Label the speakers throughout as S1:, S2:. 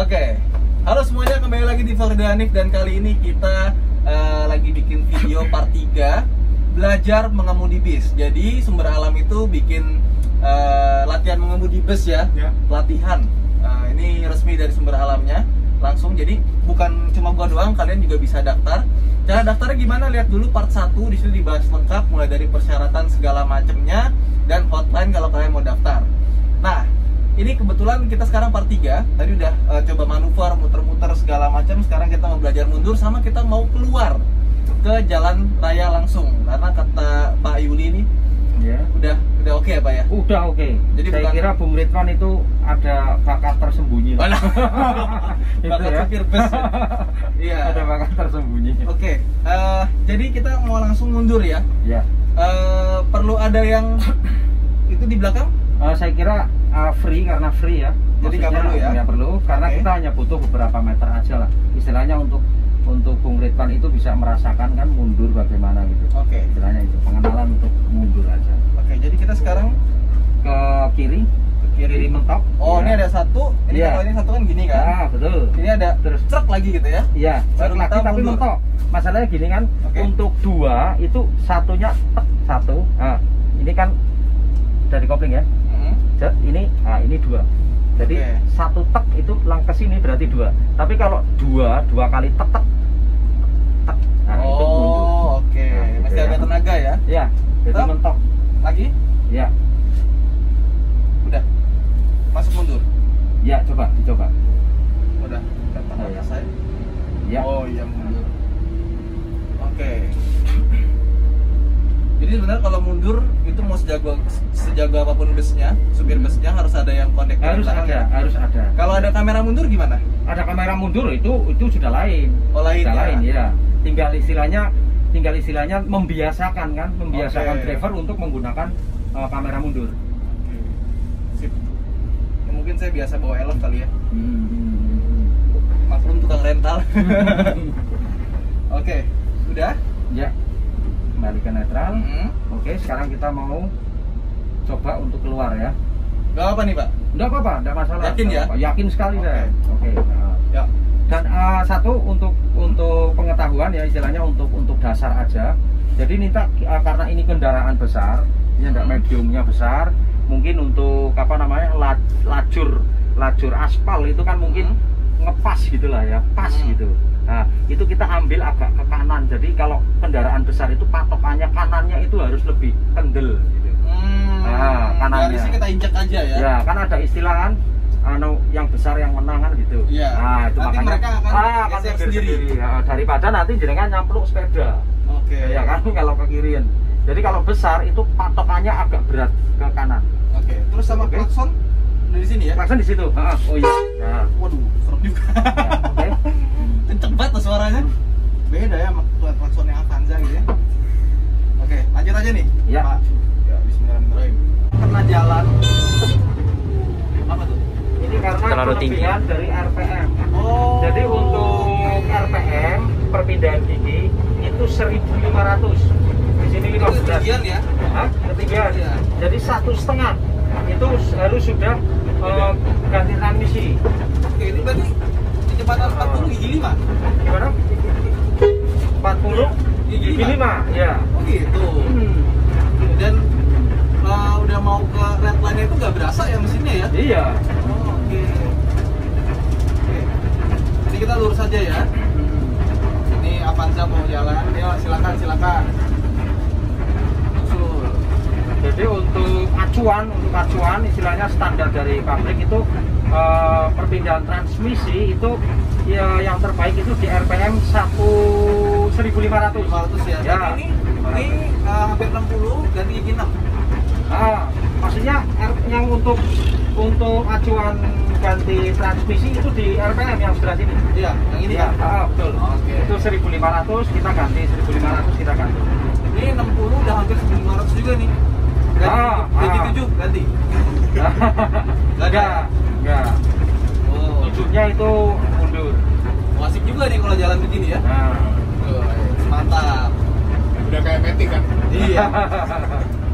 S1: Oke, halo semuanya, kembali lagi di Vlog Hanif dan kali ini kita lagi bikin video part 3 belajar mengemudi bis. Jadi Sumber Alam itu bikin latihan mengemudi bus ya. Latihan. Ini resmi dari Sumber Alamnya langsung. Jadi bukan cuma gua doang, kalian juga bisa daftar. Cara daftarnya gimana? Lihat dulu part 1, di situ dibahas lengkap mulai dari persyaratan segala macamnya dan hotline kalau kalian mau daftar. Nah, ini kebetulan kita sekarang part 3. Tadi udah coba manuver, muter-muter segala macam. Sekarang kita mau belajar mundur sama kita mau keluar ke jalan raya langsung. Karena kata Pak Yuli ini udah oke ya Pak ya?
S2: Udah oke. Jadi saya kira Bung Ridwan itu ada bakat tersembunyi.
S1: Bakat supir bus. Iya.
S2: Ada bakat tersembunyi.
S1: Oke. Jadi kita mau langsung mundur ya?
S2: Iya.
S1: Perlu ada yang itu di belakang?
S2: Saya kira free, karena free ya.
S1: Jadi nggak perlu ya?
S2: Nggak perlu, karena kita hanya butuh beberapa meter aja lah. Istilahnya untuk Bung Ridwan itu bisa merasakan kan mundur bagaimana gitu.
S1: Oke.
S2: Istilahnya itu pengenalan untuk mundur aja.
S1: Oke, jadi kita sekarang
S2: ke kiri. Kiri mentok.
S1: Oh, ya. Ini ada satu. Ini kalau ini satu kan gini kan?
S2: Ah, betul.
S1: Ini ada terus truk lagi gitu ya?
S2: Iya, truk lagi tapi mentok. Masalahnya gini kan, untuk dua itu satunya satu. Nah, ini kan dari kopling ya. Ini dua. Jadi satu tek itu lang ke sini berarti dua. Tapi kalau dua kali tek. Nah, itu mundur.
S1: Oke. Nah, masih ada tenaga ya?
S2: Iya. Jadi mentok.
S1: Lagi?
S2: Iya.
S1: Udah. Masuk mundur.
S2: Iya, dicoba.
S1: Udah. Kata saya.
S2: Iya.
S1: Oh, iya mundur. Oke. Jadi sebenarnya kalau mundur itu mau sejago apapun busnya, supir busnya harus ada yang konektor.
S2: Harus ada.
S1: Kalau ada kamera mundur gimana?
S2: Ada kamera mundur itu sudah lain.
S1: Oh, lain ya?
S2: Lain ya. Tinggal istilahnya membiasakan driver untuk menggunakan kamera mundur.
S1: Sip. Ya, mungkin saya biasa bawa elf kali ya. Maklum tukang rental. Oke, udah?
S2: Ya. Kembali ke netral. Oke, sekarang kita mau coba untuk keluar ya.
S1: Gak apa nih Pak?
S2: Enggak apa-apa, enggak masalah.
S1: Yakin ya?
S2: Yakin sekali saya. Oke.
S1: Ya.
S2: Dan satu untuk pengetahuan ya, istilahnya untuk dasar aja. Jadi Nita karena ini kendaraan besar, ini enggak mediumnya besar, mungkin untuk lajur aspal itu kan mungkin ngepas gitulah ya, pas gitu. Nah, itu kita ambil agak ke kanan. Jadi kalau kendaraan besar itu patokannya kanannya itu harus lebih kendel gitu. Nah, kanannya.
S1: Dari kita injek aja ya.
S2: Ya, kan ada istilah kan yang besar yang menang kan gitu.
S1: Iya.
S2: Nah, itu
S1: nanti
S2: makanya
S1: mereka akan sendiri.
S2: Ya, daripada nanti jenengan nyampluk sepeda.
S1: Oke.
S2: Ya kan kalau ke kirian. Jadi kalau besar itu patokannya agak berat ke kanan.
S1: Oke. Terus sama klakson dari sini ya?
S2: Klakson di situ. Oh iya. Nah.
S1: Waduh, serem juga.
S2: Ya, oke.
S1: Kenceng banget tuh suaranya. Beda ya sama klaksonnya Avanza gitu ya. Oke, lanjut aja nih.
S2: Ya.
S1: Pak. Ya, bismillahirrahmanirrahim. Karena jalan apa tuh?
S2: Ini karena
S3: terlalu tinggi
S2: dari RPM.
S1: Oh.
S2: Jadi untuk RPM perpindahan gigi itu 1.500. Di sini 15.
S1: Ketinggian ya?
S2: Ketinggian.
S1: Ya.
S2: Jadi 1,5 itu harus sudah ganti transmisi.
S1: Oke, ini berarti kecepatan 40 gigi 5.
S2: Gimana? 40 gigi 5. Ya.
S1: Oh gitu. Dan udah mau ke red line itu nggak berasa ya mesinnya ya? Iya. Oh, oke. Jadi kita lurus aja ya. Ini Avanza mau jalan, ya silakan. Usul.
S2: Jadi untuk acuan istilahnya standar dari pabrik itu perpindahan transmisi itu ya yang terbaik itu di RPM 1.500
S1: ya.
S2: Ya.
S1: Ini hampir 60 ganti gigi 6.
S2: Maksudnya yang untuk acuan ganti transmisi itu di RPM yang sebelah sini.
S1: Iya, yang ini
S2: ya. Betul.
S1: Oke.
S2: Itu 1.500 kita ganti, 1.500 kita ganti.
S1: Ini 60 udah hampir 1.500 juga nih. Ganti 7 ganti.
S2: Enggak.
S1: Oh.
S2: 7-nya itu mundur.
S1: Asik juga nih kalau jalan begini ya. Mantap.
S3: Udah kayak metik kan?
S1: Iya.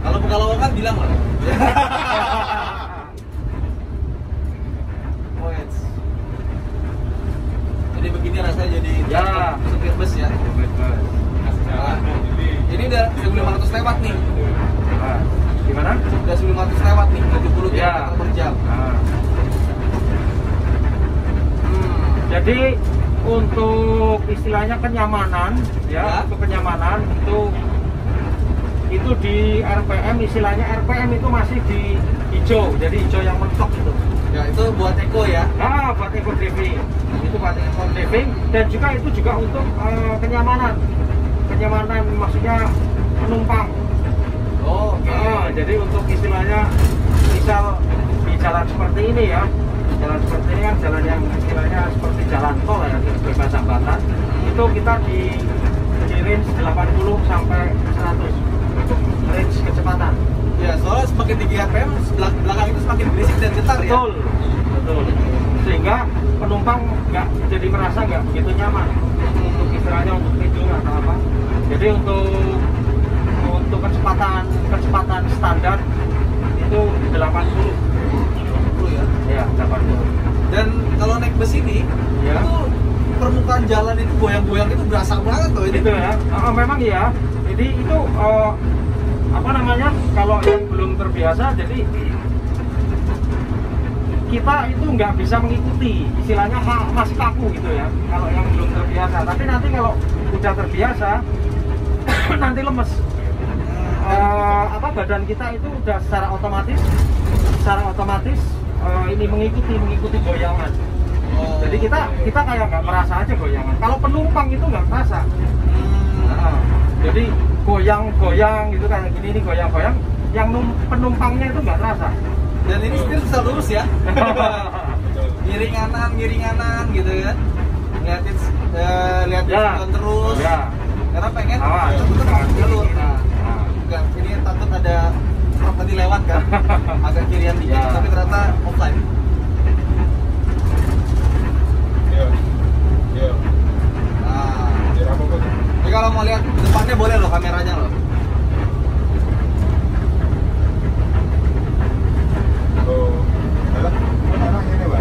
S1: Kalau Pekalongan kan bilang lah. jadi
S2: Ya.
S1: supir bus ya. Nah, ini udah 1500 lewat nih.
S2: Nah, gimana?
S1: Udah 1500 lewat nih, 70
S2: Ya.
S1: km per jam.
S2: Nah. Jadi untuk istilahnya kenyamanan,
S1: Ya.
S2: untuk kenyamanan itu di RPM, istilahnya RPM itu masih di hijau, jadi hijau yang mentok itu.
S1: Ya, itu buat eco ya.
S2: Nah, buat eco driving, itu buat eco driving, dan juga itu juga untuk kenyamanan, maksudnya penumpang.
S1: Oh, oke.
S2: Nah, jadi untuk istilahnya misal di jalan seperti ini ya, jalan seperti ini kan jalan yang istilahnya seperti jalan tol ya, bebas hambatan, itu kita di range 80 sampai 100 untuk range kecepatan.
S1: Ya, soalnya semakin tinggi RPM, belakang itu semakin berisik dan getar ya.
S2: Betul, betul. Sehingga penumpang nggak jadi merasa nggak begitu nyaman untuk istilahnya untuk tidur atau apa. Jadi untuk kecepatan standar itu 80.
S1: 80 ya.
S2: Ya, 80.
S1: Dan kalau naik bus ini,
S2: Ya.
S1: itu permukaan jalan itu goyang-goyang itu berasa banget loh ini.
S2: Gitu ya. Memang iya. Jadi itu apa namanya? Kalau yang belum terbiasa, jadi kita itu nggak bisa mengikuti, istilahnya masih kaku gitu ya. Kalau yang belum terbiasa, tapi nanti kalau udah terbiasa, nanti lemes. Badan kita itu udah secara otomatis ini mengikuti goyangan.
S1: Oh.
S2: Jadi kita kayak nggak merasa aja goyangan. Kalau penumpang itu nggak merasa. Jadi goyang gitu kayak gini ini goyang-goyang, yang penumpangnya itu nggak terasa.
S1: Dan ini setir bisa lurus ya. Ngiring-nganan gitu ya. Liatin jalan terus.
S2: Ya.
S1: Karena pengen
S2: Awas,
S1: cepet jalur.
S2: Nah.
S1: Enggak, ini takut ada truk tadi lewat kan. Agak kirian dikit
S2: Ya.
S1: tapi ternyata offline.
S3: Iya.
S1: Nah,
S3: Biar apa kok?
S1: ini kalau mau lihat depannya boleh loh kameranya loh.
S3: Oh, alah, orang ini Pak.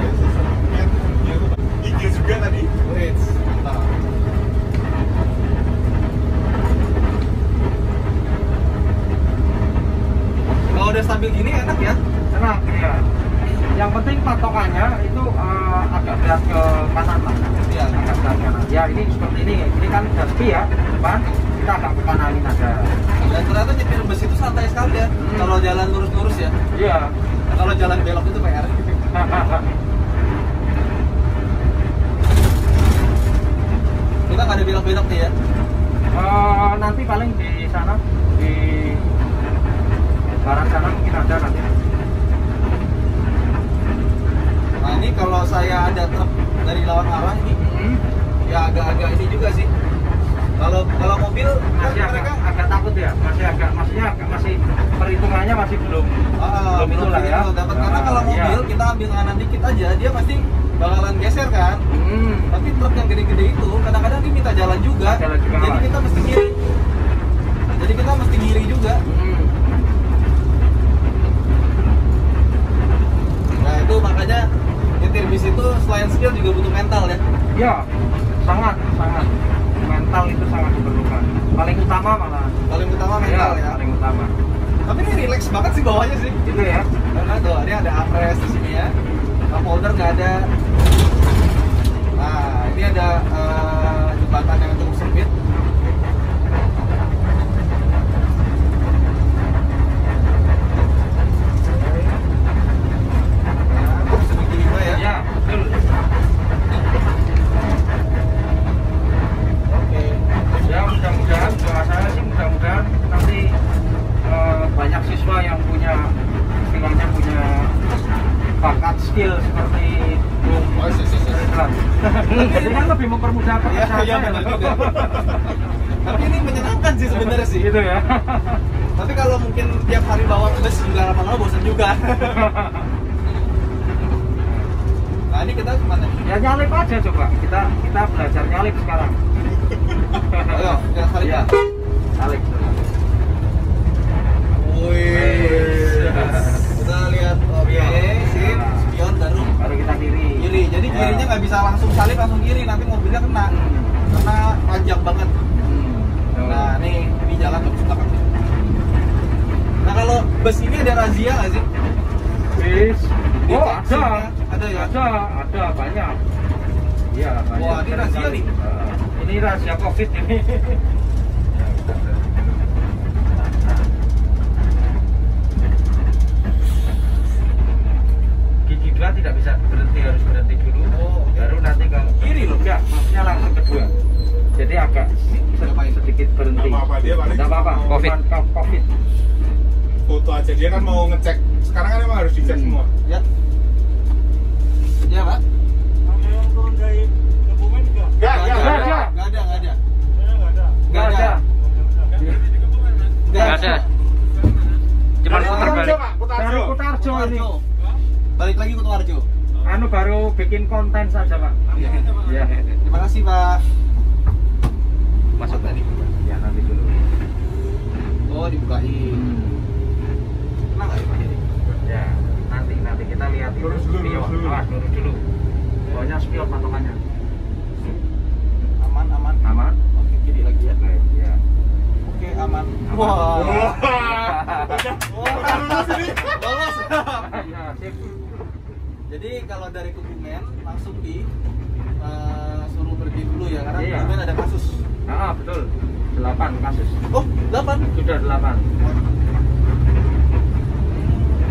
S3: Dia juga tadi.
S1: Wait, bentar. Kalau udah stabil gini enak ya.
S2: Enak ya. Yang penting patokannya itu agak berat ke kanan lah.
S1: Iya.
S2: Agak berat kanan. Ya ini seperti ini. Ini kan udah sepi ya depan. Kita agak ke kananin aja.
S1: Dan ternyata nyetir bus itu santai sekali ya. Kalau jalan lurus-lurus ya.
S2: Iya.
S1: Kalau jalan belok itu PR. Kita nggak ada belok-belok nih ya.
S2: Nanti paling di sana di barat sana mungkin ada nanti.
S1: Nah ini kalau saya ada truk dari lawan arah ini, ya agak-agak ini juga sih. Kalau mobil kan
S2: Masih
S1: mereka
S2: agak takut ya, masih perhitungannya masih belum
S1: belum
S2: itulah ya.
S1: dapat karena kalau mobil kita ambil kanan dikit aja dia pasti bakalan geser kan. Tapi truk yang gede-gede itu kadang-kadang dia minta jalan juga.
S2: Jalan juga,
S1: Jadi
S2: Mas.
S1: kita mesti ngiri juga. Nah itu makanya nyetir bis itu selain skill juga butuh mental ya.
S2: Ya, sangat mental itu sangat diperlukan. Paling utama malah.
S1: Paling utama mental ya.
S2: Paling utama.
S1: Tapi ini relax banget sih bawahnya sih.
S2: Itu ya.
S1: Karena tuh ini ada armrest di sini ya. Cup holder nggak ada. Nah ini ada jembatan yang cukup sempit. Segini juga ya.
S2: Ya, betul.
S1: Oke.
S2: Ya mudah-mudahan doa saya sih mudah-mudahan nanti banyak siswa yang punya istilahnya punya bakat skill seperti Bung Ridwan. Jadi kan lebih mempermudah
S1: Iya,
S2: pekerjaan
S1: iya
S2: saya.
S1: benar juga. Tapi ini menyenangkan sih sebenarnya sih.
S2: Gitu ya.
S1: Tapi kalau mungkin tiap hari bawa bus juga lama-lama bosan juga. Nah ini kita kemana?
S2: Ya nyalip aja coba. Kita belajar nyalip sekarang.
S1: Ayo, kita salip
S2: Ya.
S1: ya.
S2: Nyalip.
S1: Wih. Kita lihat, oke, sip, spion baru
S2: Baru kita kiri.
S1: kiri. jadi
S2: Ya.
S1: kirinya nggak bisa langsung salip langsung kiri, nanti mobilnya kena panjang banget. Nah ini jalan ke belakang. Nah kalau bus ini ada razia nggak sih?
S2: Bis.
S1: Di
S2: Oh
S1: vaksinnya ada ya?
S2: Ada banyak. Iya banyak.
S1: Wah, ini rahasia nih.
S2: Ini rahasia COVID ini. Gigi 2 tidak bisa berhenti, harus berhenti dulu.
S1: Oh, oke.
S2: Baru nanti ke
S1: Kiri loh.
S2: enggak, maksudnya langsung kedua. Jadi agak sedikit berhenti.
S3: Nggak apa-apa, dia paling
S2: Nggak apa-apa.
S3: cuma
S2: COVID. COVID.
S3: Foto aja, dia kan mau ngecek. Sekarang kan emang harus dicek semua.
S1: Ya. Ya Pak.
S3: Enggak,
S1: Nggak
S2: Nggak
S1: ada.
S2: ada.
S1: Nggak ada. Nggak ada.
S2: Nggak ada.
S1: Nggak
S4: ada. Cuman
S3: Dari
S4: putar balik.
S3: Pak,
S2: Dari Kutarjo ini.
S1: Balik lagi ke Kutarjo.
S2: Anu baru bikin konten saja Pak. Ya.
S1: Terima kasih Pak.
S4: Masuk tadi.
S2: Ya nanti dulu.
S1: Oh dibukain. Kenapa nggak ya Pak jadi?
S2: Ya nanti kita lihat itu
S3: Lurus dulu,
S2: spion.
S3: lurus dulu.
S2: Awas, lurus dulu. Pokoknya spion patokannya.
S1: Aman aman.
S2: Aman.
S1: Oke kiri lagi ya.
S2: Baik, ya.
S1: Oke aman.
S2: Aman.
S1: Wah.
S3: Bukan lulus ini.
S1: Lolos.
S2: Ya, sip.
S1: Jadi kalau dari Kebumen langsung di suruh berhenti dulu ya karena
S2: Iya.
S1: Kebumen ada kasus.
S2: Ah, betul. 8 kasus.
S1: Oh 8.
S2: Sudah 8.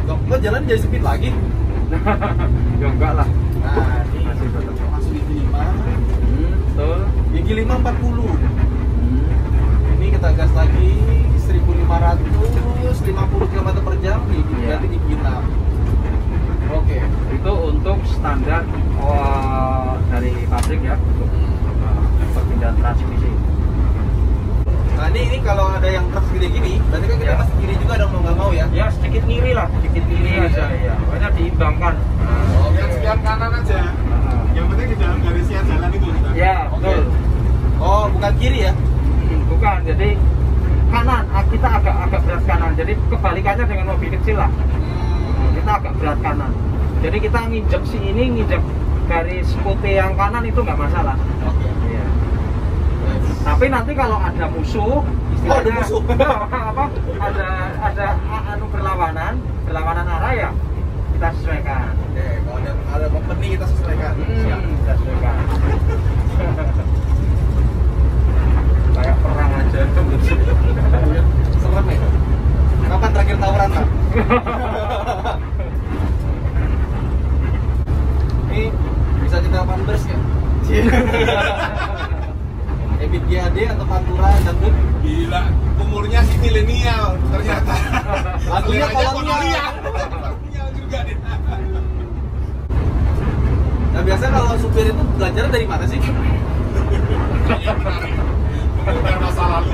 S1: Kok jalan jadi sempit lagi?
S2: Ya enggak lah.
S1: Nah ini
S2: Masih tetap.
S1: masuk gigi 5.
S2: Betul.
S1: Gigi 5 40. Ini kita gas lagi 1550 km per jam nih,
S2: Iya.
S1: berarti gigi 6. Oke.
S2: Itu untuk standar dari pabrik ya, untuk perpindahan transmisi.
S1: Nah ini kalau ada yang truk gede gini, berarti kan kita
S2: Ya.
S1: masih kiri juga dong mau nggak mau ya?
S2: Ya sedikit ngiri lah, sedikit ngiri
S1: Iya,
S2: aja
S1: iya.
S2: ya. Pokoknya diimbangkan.
S3: Yang sekian kanan aja. Yang penting di dalam garis yang jalan itu. Ustaz.
S2: Ya, betul.
S1: Oh bukan kiri ya?
S2: Bukan, jadi kanan, kita agak berat kanan. Jadi kebalikannya dengan mobil kecil lah. Kita agak berat kanan. Jadi kita nginjek nginjek garis putih yang kanan itu nggak masalah.
S1: Oke.
S2: Iya. Tapi nanti kalau ada musuh,
S1: Oh, ada musuh.
S2: apa? Ada anu berlawanan arah ya kita sesuaikan.
S1: Oke, kalau ada company kita sesuaikan. Siap.
S2: Kita sesuaikan. Kayak perang aja
S1: Serem ya? Kapan terakhir tawuran Pak? Ini bisa kita panbers ya? Ebit GAD atau Pantura dangdut?
S3: Gila, umurnya si milenial ternyata.
S1: Lagunya
S3: Aja
S1: kolonial.
S3: Kolonial juga dia.
S1: Nah biasanya kalau supir itu belajar dari mana sih?
S3: Bukan masa lalu.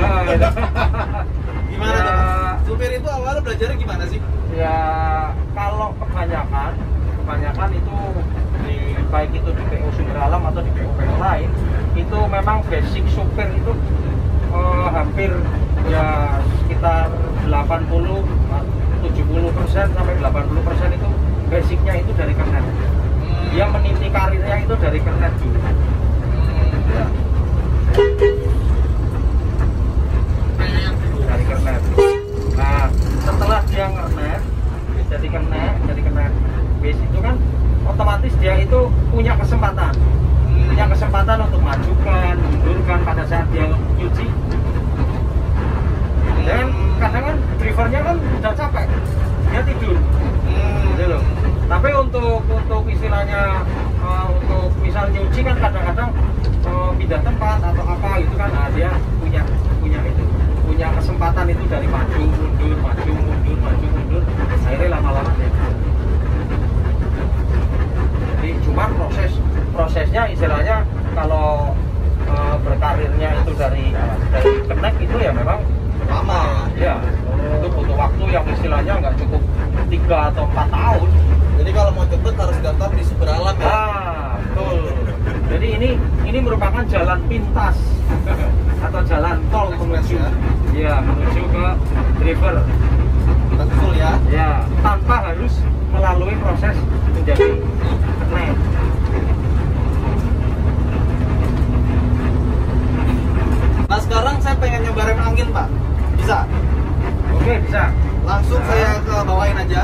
S1: Gimana
S2: Ya.
S1: tuh? Supir itu awalnya belajarnya gimana sih?
S2: Ya kalau kebanyakan itu baik itu di PO Sumber Alam atau di PO lain itu memang basic supir itu hampir ya sekitar 70% sampai 80% itu basicnya itu dari kernet. Dia meniti karirnya itu dari kernet dulu. Ya. Dari kernet. Nah setelah dia ngernet jadi kernet base itu kan otomatis dia itu punya kesempatan untuk majukan, mundurkan pada saat dia nyuci. Dan kadang kan drivernya kan udah capek, dia tidur, gitu loh. Tapi untuk istilahnya untuk misal nyuci kan kadang-kadang pindah tempat atau apa gitu kan, nah, dia punya kesempatan itu dari maju mundur, akhirnya lama-lama dia. Jadi cuma prosesnya istilahnya kalau berkarirnya itu dari kenek itu ya memang
S1: Lama.
S2: ya itu butuh waktu yang istilahnya nggak cukup 3 atau 4 tahun.
S1: Jadi kalau mau cepet harus daftar di Sumber Alam ya?
S2: Betul. Jadi ini merupakan jalan pintas atau jalan tol menuju menuju ke driver.
S1: Kita susul ya.
S2: Ya, tanpa harus melalui proses menjadi kenek.
S1: mungkin Pak? Bisa?
S2: Oke, bisa.
S1: Langsung saya ke bawain aja.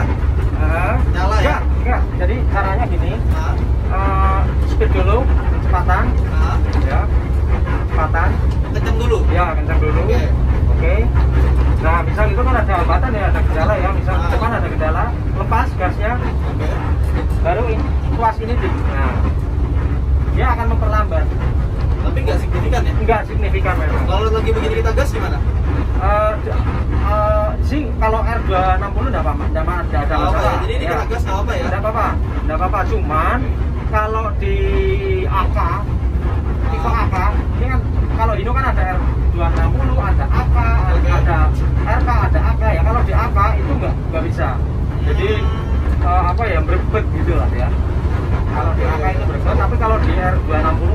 S1: Nyala ya?
S2: Enggak. Jadi caranya gini. Speed dulu, kecepatan. Ya. Kecepatan.
S1: Kenceng dulu.
S2: Ya, kencang dulu. Oke. Nah, misal itu kan ada hambatan ya, ada kendala ya. Misal depan ada kendala, lepas gasnya.
S1: Oke.
S2: Baru tuas ini di. Nah, dia akan memperlambat.
S1: Tapi nggak signifikan ya?
S2: Enggak signifikan memang.
S1: Kalau lagi begini kita gas gimana?
S2: Sih kalau R260 enggak ada masalah.
S1: Jadi ini kita gas nggak apa ya?
S2: Enggak apa-apa. Cuman kalau di AK, tipe AK, ini kan kalau Hino kan ada R260, ada AK, ada RK, ada AK ya. Kalau di AK itu nggak bisa. Jadi apa ya, berebet gitu lah ya. Kalau di AK itu berebet, tapi kalau di R260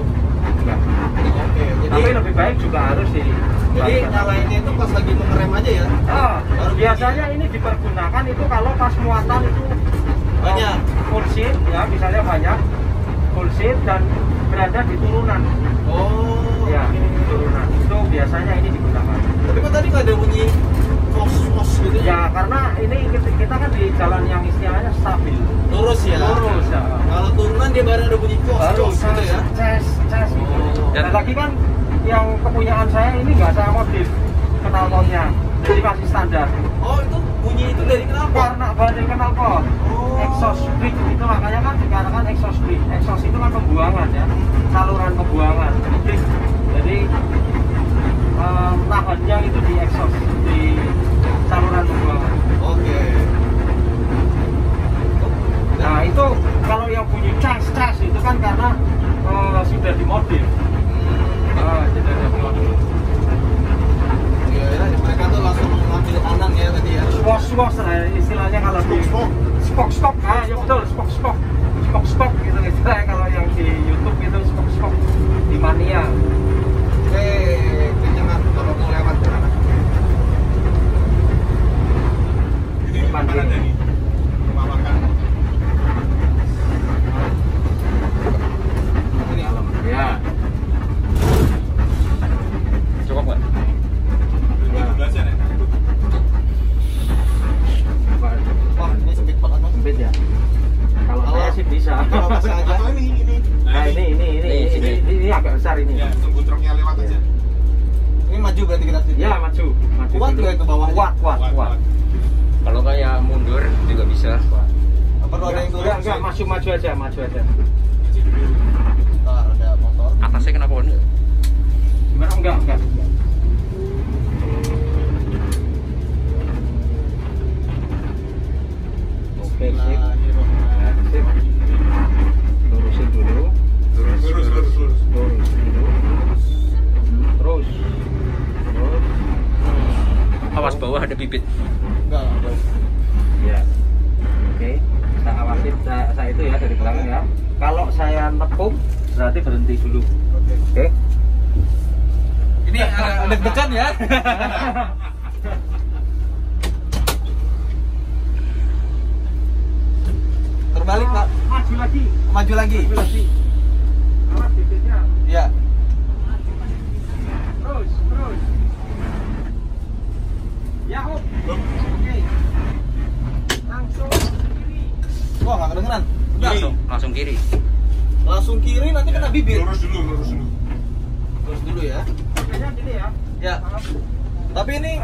S2: enggak.
S1: Oke,
S2: Tapi lebih baik juga harus di.
S1: Jadi nyalainnya itu pas lagi mengerem aja ya?
S2: Biasanya ini dipergunakan itu kalau pas muatan itu
S1: banyak,
S2: full seat ya, misalnya banyak full seat dan berada di turunan.
S1: Oh,
S2: Ya, turunan itu biasanya ini digunakan.
S1: Tapi kok tadi nggak ada bunyi fos gitu?
S2: Ya, karena ini kita kan di jalan yang istilahnya stabil.
S1: Lurus ya?
S2: Lurus ya.
S1: Kalau turunan dia baru ada bunyi fos gitu ya?
S2: Ces gitu. Dan
S4: Dan-
S2: lagi kan yang kepunyaan saya ini nggak saya modif knalpotnya, jadi masih standar.
S1: Oh, itu bunyi itu dari kenapa?
S2: Karena dari knalpot, exhaust brake itu makanya kan dikatakan exhaust brake. Exhaust itu kan pembuangan ya, saluran pembuangan. Jadi tahannya itu di exhaust, di saluran pembuangan.
S1: Oke.
S2: Nah itu kalau yang bunyi cas itu kan karena sudah dimodif. Sudah dimodif.
S1: Iya, ya, mereka tuh langsung ngambil kanan ya tadi ya?
S2: Swos lah istilahnya kalau di spok. Ya betul, spok gitu istilahnya kalau yang di YouTube itu spok di Mania.
S1: Kencengan kalau mau lewat gimana?
S3: Ini mana dari rumah makan?
S1: Ini alam.
S2: Ya.
S4: Cukup nggak?
S3: Ini belajar ya?
S1: Wah, ini sempit banget mas.
S2: Sempit ya. Kalau saya sih bisa.
S1: Kalau pasang aja.
S3: Atau ini.
S2: Nah ini agak besar ini.
S3: Ya, tunggu truknya lewat aja.
S1: Ini maju berarti kita sini.
S2: Ya maju.
S1: Kuat
S2: dulu.
S1: nggak itu bawahnya?
S2: Kuat.
S4: Kalau kayak mundur juga bisa.
S1: Apa perlu ada yang turun?
S2: Enggak, maju aja.
S1: Ntar ada motor.
S4: Atasnya kenapa enggak?
S2: Gimana? Enggak. Oke, sip. Nah, sip. Lurusin dulu.
S3: Lurus.
S2: Lurus dulu. Terus.
S4: Awas bawah ada bibit.
S1: Enggak.
S2: Ya. Oke. Saya awasin saya itu ya dari belakang ya. Kalau saya nepuk berarti berhenti dulu. Oke.
S1: Ini agak deg-degan ya. Terbalik Pak.
S2: Maju lagi.
S1: Maju lagi.
S2: Awas bibitnya.
S1: Ya.
S2: Terus. Ya, Om. Oke. Langsung kiri.
S1: Wah, nggak kedengeran. Udah.
S4: Langsung kiri.
S1: Langsung kiri nanti kena bibir.
S3: Lurus dulu.
S1: Terus dulu ya.
S2: Bibitnya gini ya.
S1: Ya. Tapi ini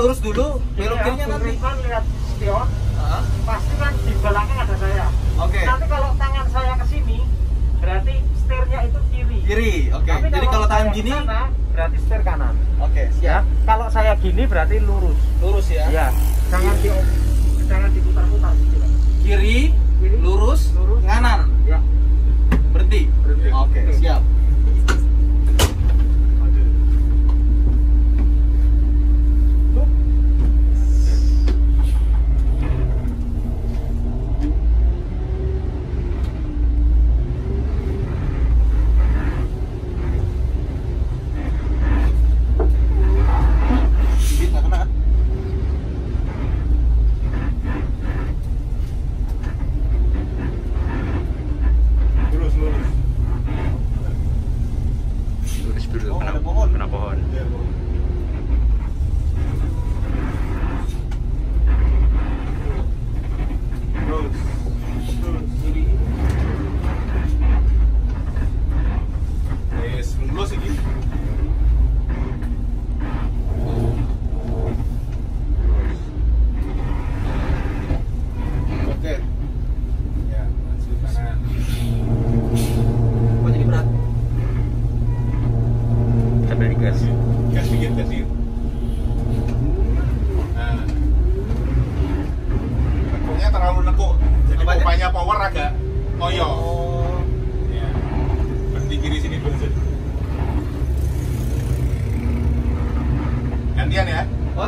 S1: lurus dulu, belok kirinya nanti.
S2: Kan lihat spion, pasti kan di belakang ada saya.
S1: Oke.
S2: Nanti kalau tangan saya ke sini, berarti setirnya itu kiri.
S1: Kiri. Oke.
S2: Tapi
S1: Jadi kalau tangan
S2: saya
S1: gini,
S2: ke sana, berarti setir kanan.
S1: oke.
S2: Ya. Kalau saya gini berarti lurus.
S1: Lurus ya.
S2: Ya. Jangan diputar-putar gitu.
S1: Kiri, lurus, kanan.
S2: Ya.
S1: Berhenti. Oke, siap. Bibit nggak kena kan?
S3: Lurus.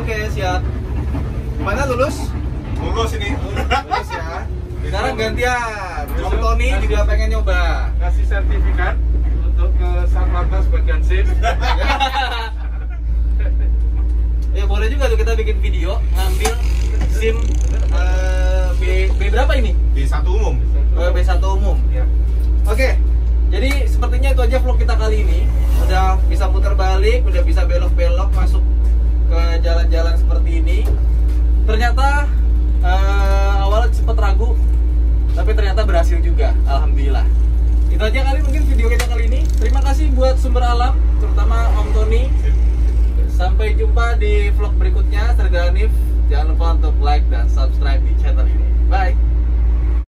S1: Oke, siap. Mana lulus?
S3: Lulus ini.
S1: Lulus ya. Sekarang gantian. Om Tony juga pengen nyoba.
S3: Kasih sertifikat untuk ke Satlantas bagian SIM.
S1: Ya boleh juga tuh kita bikin video ngambil SIM B berapa ini?
S3: B1 umum.
S1: B1 umum.
S3: Ya.
S1: Oke. Jadi sepertinya itu aja vlog kita kali ini. Udah bisa putar balik, udah bisa belok-belok masuk ke jalan-jalan seperti ini. Ternyata awalnya sempat ragu, tapi ternyata berhasil juga. Alhamdulillah. Itu aja kali mungkin video kita kali ini. Terima kasih buat Sumber Alam, terutama Om Tony. Sampai jumpa di vlog berikutnya. Serga Hanif. Jangan lupa untuk like dan subscribe di channel ini. Bye.